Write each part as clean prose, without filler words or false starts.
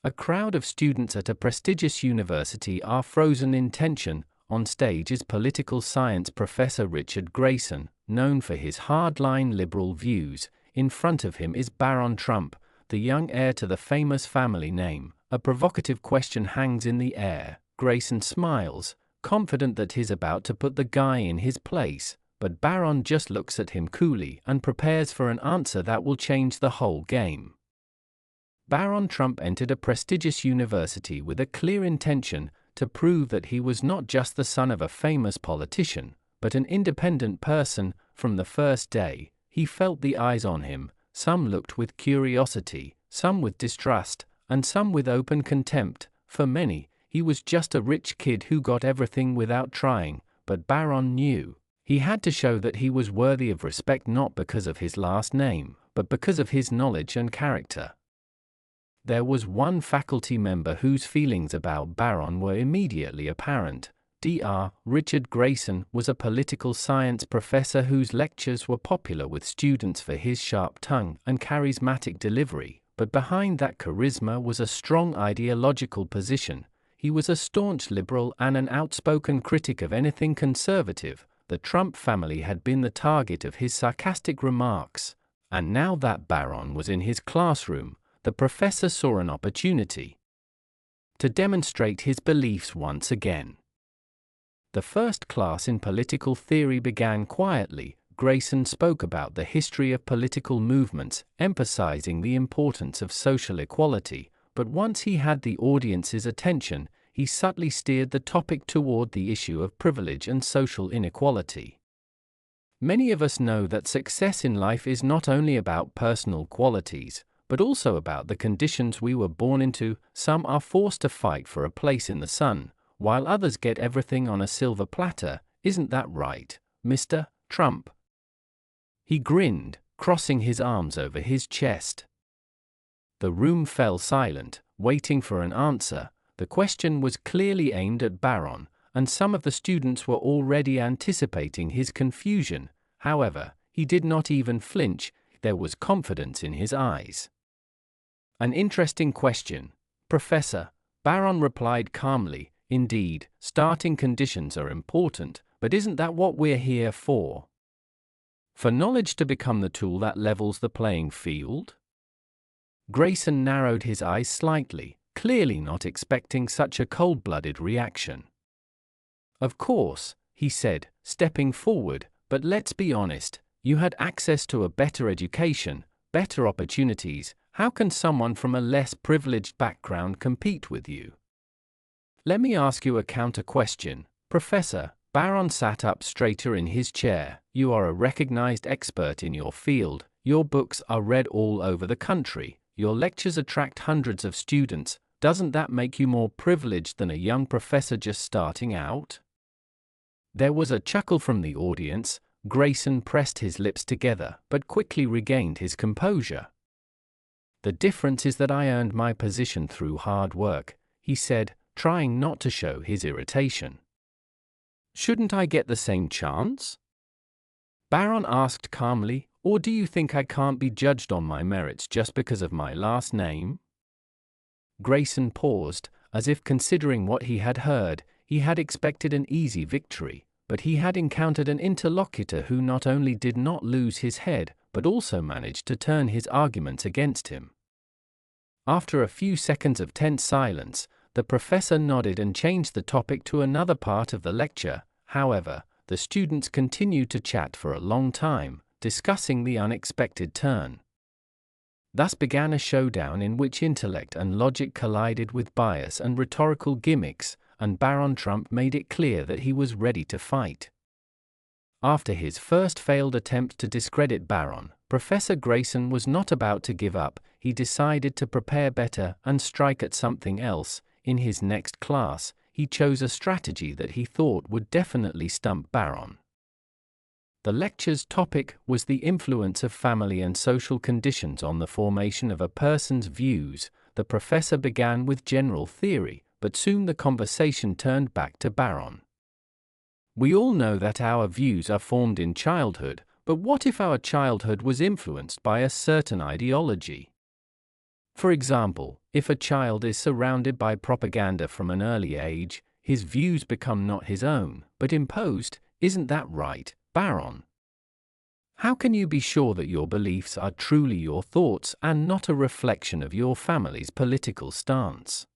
A crowd of students at a prestigious university are frozen in tension. On stage is political science professor Richard Grayson, known for his hardline liberal views. In front of him is Barron Trump, the young heir to the famous family name. A provocative question hangs in the air. Grayson smiles, confident that he's about to put the guy in his place, but Barron just looks at him coolly and prepares for an answer that will change the whole game. Barron Trump entered a prestigious university with a clear intention to prove that he was not just the son of a famous politician, but an independent person. From the first day, he felt the eyes on him. Some looked with curiosity, some with distrust, and some with open contempt. For many, he was just a rich kid who got everything without trying, but Barron knew he had to show that he was worthy of respect not because of his last name, but because of his knowledge and character. There was one faculty member whose feelings about Barron were immediately apparent. Dr. Richard Grayson was a political science professor whose lectures were popular with students for his sharp tongue and charismatic delivery, but behind that charisma was a strong ideological position. He was a staunch liberal and an outspoken critic of anything conservative. The Trump family had been the target of his sarcastic remarks, and now that Barron was in his classroom, the professor saw an opportunity to demonstrate his beliefs once again. The first class in political theory began quietly. Grayson spoke about the history of political movements, emphasizing the importance of social equality, but once he had the audience's attention, he subtly steered the topic toward the issue of privilege and social inequality. Many of us know that success in life is not only about personal qualities, but also about the conditions we were born into. Some are forced to fight for a place in the sun, while others get everything on a silver platter. Isn't that right, Mr. Trump? He grinned, crossing his arms over his chest. The room fell silent, waiting for an answer. The question was clearly aimed at Barron, and some of the students were already anticipating his confusion. However, he did not even flinch. There was confidence in his eyes. An interesting question, Professor. Barron replied calmly. Indeed, starting conditions are important, but isn't that what we're here for? For knowledge to become the tool that levels the playing field? Grayson narrowed his eyes slightly, clearly not expecting such a cold-blooded reaction. Of course, he said, stepping forward, but let's be honest, you had access to a better education, better opportunities. How can someone from a less privileged background compete with you? Let me ask you a counter-question, Professor. Barron sat up straighter in his chair. You are a recognized expert in your field. Your books are read all over the country. Your lectures attract hundreds of students. Doesn't that make you more privileged than a young professor just starting out? There was a chuckle from the audience. Grayson pressed his lips together, but quickly regained his composure. The difference is that I earned my position through hard work, he said, trying not to show his irritation. Shouldn't I get the same chance? Barron asked calmly, or do you think I can't be judged on my merits just because of my last name? Grayson paused, as if considering what he had heard. He had expected an easy victory, but he had encountered an interlocutor who not only did not lose his head, but also managed to turn his arguments against him. After a few seconds of tense silence, the professor nodded and changed the topic to another part of the lecture. However, the students continued to chat for a long time, discussing the unexpected turn. Thus began a showdown in which intellect and logic collided with bias and rhetorical gimmicks, and Barron Trump made it clear that he was ready to fight. After his first failed attempt to discredit Barron, Professor Grayson was not about to give up. He decided to prepare better and strike at something else. In his next class, he chose a strategy that he thought would definitely stump Barron. The lecture's topic was the influence of family and social conditions on the formation of a person's views. The professor began with general theory, but soon the conversation turned back to Barron. We all know that our views are formed in childhood, but what if our childhood was influenced by a certain ideology? For example, If a child is surrounded by propaganda from an early age, his views become not his own, but imposed. Isn't that right, Barron? How can you be sure that your beliefs are truly your thoughts and not a reflection of your family's political stance?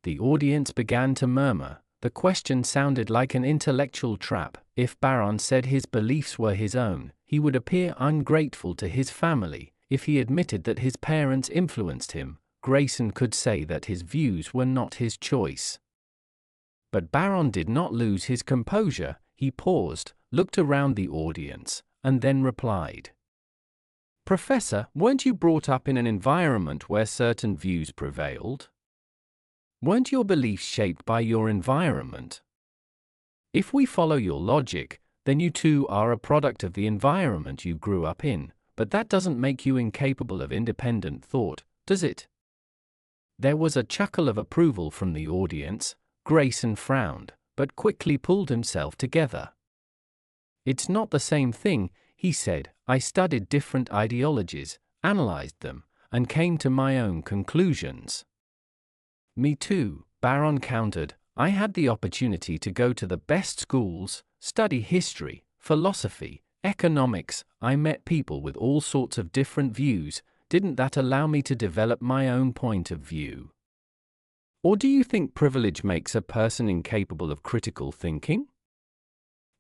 The audience began to murmur. The question sounded like an intellectual trap. If Barron said his beliefs were his own, he would appear ungrateful to his family. If he admitted that his parents influenced him, Grayson could say that his views were not his choice. But Barron did not lose his composure. He paused, looked around the audience, and then replied, "Professor, weren't you brought up in an environment where certain views prevailed? Weren't your beliefs shaped by your environment? If we follow your logic, then you too are a product of the environment you grew up in, but that doesn't make you incapable of independent thought, does it?" There was a chuckle of approval from the audience. Grayson frowned, but quickly pulled himself together. "It's not the same thing," he said. "I studied different ideologies, analyzed them, and came to my own conclusions." "Me too," Barron countered. "I had the opportunity to go to the best schools, study history, philosophy, economics. I met people with all sorts of different views. Didn't that allow me to develop my own point of view? Or do you think privilege makes a person incapable of critical thinking?"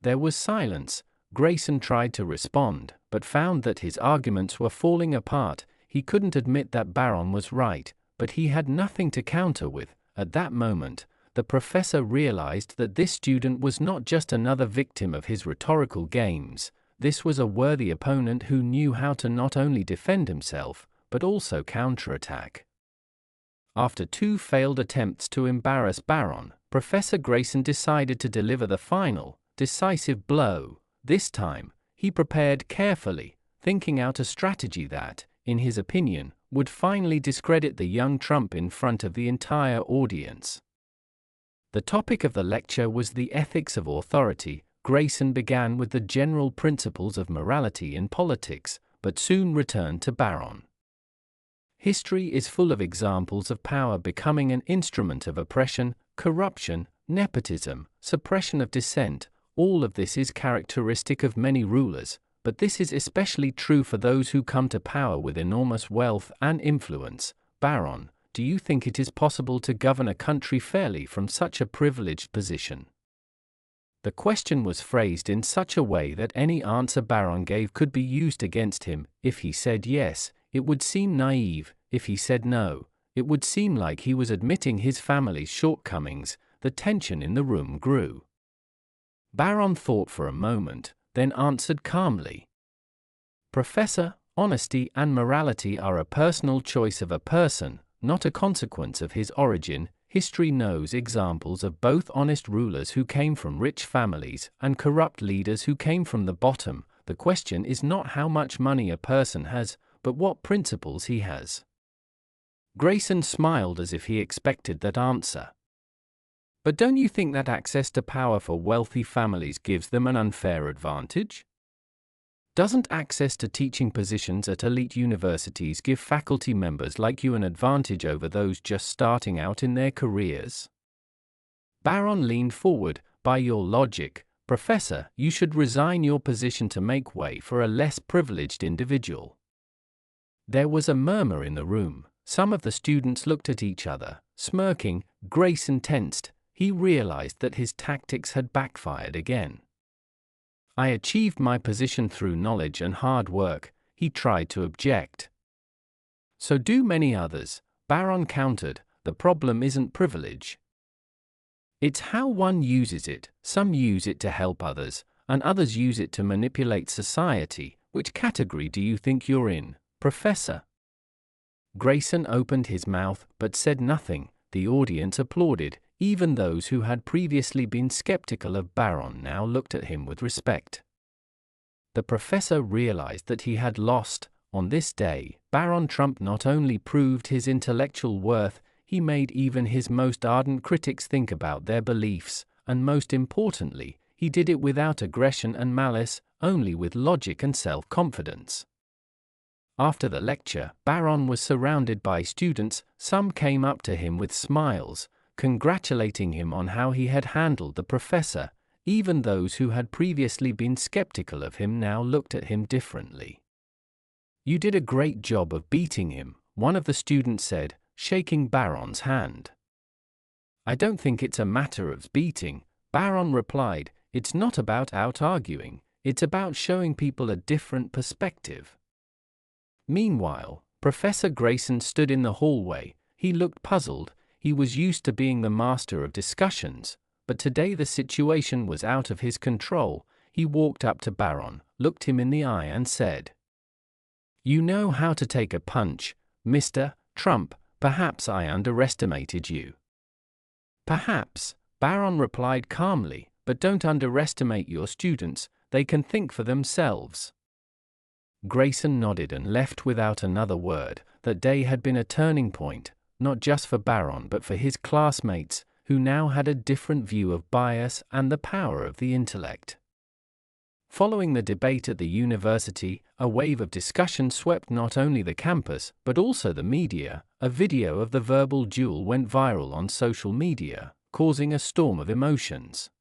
There was silence. Grayson tried to respond, but found that his arguments were falling apart. He couldn't admit that Barron was right, but he had nothing to counter with. At that moment, the professor realized that this student was not just another victim of his rhetorical games. This was a worthy opponent who knew how to not only defend himself, but also counterattack. After 2 failed attempts to embarrass Barron, Professor Grayson decided to deliver the final, decisive blow. This time, he prepared carefully, thinking out a strategy that, in his opinion, would finally discredit the young Trump in front of the entire audience. The topic of the lecture was the ethics of authority. Grayson began with the general principles of morality in politics, but soon returned to Barron. History is full of examples of power becoming an instrument of oppression, corruption, nepotism, suppression of dissent. All of this is characteristic of many rulers, but this is especially true for those who come to power with enormous wealth and influence. Barron, do you think it is possible to govern a country fairly from such a privileged position? The question was phrased in such a way that any answer Barron gave could be used against him. If he said yes, it would seem naive. If he said no, it would seem like he was admitting his family's shortcomings. The tension in the room grew. Barron thought for a moment, then answered calmly, "Professor, honesty and morality are a personal choice of a person, not a consequence of his origin. History knows examples of both honest rulers who came from rich families and corrupt leaders who came from the bottom. The question is not how much money a person has, but what principles he has." Grayson smiled as if he expected that answer. "But don't you think that access to power for wealthy families gives them an unfair advantage? Doesn't access to teaching positions at elite universities give faculty members like you an advantage over those just starting out in their careers?" Barron leaned forward. "By your logic, Professor, you should resign your position to make way for a less privileged individual." There was a murmur in the room. Some of the students looked at each other, smirking. Grayson tensed. He realized that his tactics had backfired again. "I achieved my position through knowledge and hard work," he tried to object. "So do many others," Barron countered. "The problem isn't privilege. It's how one uses it. Some use it to help others, and others use it to manipulate society. Which category do you think you're in, Professor?" Grayson opened his mouth, but said nothing. The audience applauded. Even those who had previously been skeptical of Barron now looked at him with respect. The professor realized that he had lost. On this day, Barron Trump not only proved his intellectual worth, he made even his most ardent critics think about their beliefs, and most importantly, he did it without aggression and malice, only with logic and self-confidence. After the lecture, Barron was surrounded by students. Some came up to him with smiles, congratulating him on how he had handled the professor. Even those who had previously been skeptical of him now looked at him differently. "You did a great job of beating him," one of the students said, shaking Barron's hand. "I don't think it's a matter of beating," Barron replied. "It's not about out-arguing, it's about showing people a different perspective." Meanwhile, Professor Grayson stood in the hallway. He looked puzzled. He was used to being the master of discussions, but today the situation was out of his control. He walked up to Barron, looked him in the eye and said, "You know how to take a punch, Mr. Trump. Perhaps I underestimated you." "Perhaps," Barron replied calmly, "but don't underestimate your students. They can think for themselves." Grayson nodded and left without another word. That day had been a turning point, not just for Barron but for his classmates, who now had a different view of bias and the power of the intellect. Following the debate at the university, a wave of discussion swept not only the campus but also the media. A video of the verbal duel went viral on social media, causing a storm of emotions.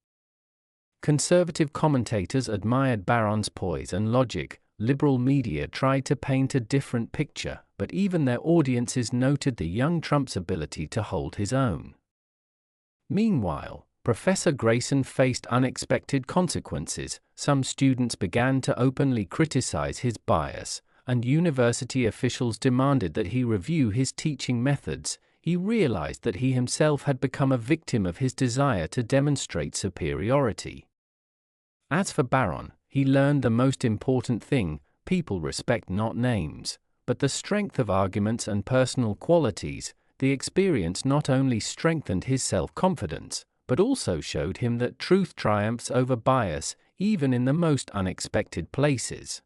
Conservative commentators admired Barron's poise and logic. Liberal media tried to paint a different picture, but even their audiences noted the young Trump's ability to hold his own. Meanwhile, Professor Grayson faced unexpected consequences. Some students began to openly criticize his bias, and university officials demanded that he review his teaching methods. He realized that he himself had become a victim of his desire to demonstrate superiority. As for Barron, he learned the most important thing: people respect not names, but the strength of arguments and personal qualities. The experience not only strengthened his self-confidence, but also showed him that truth triumphs over bias, even in the most unexpected places.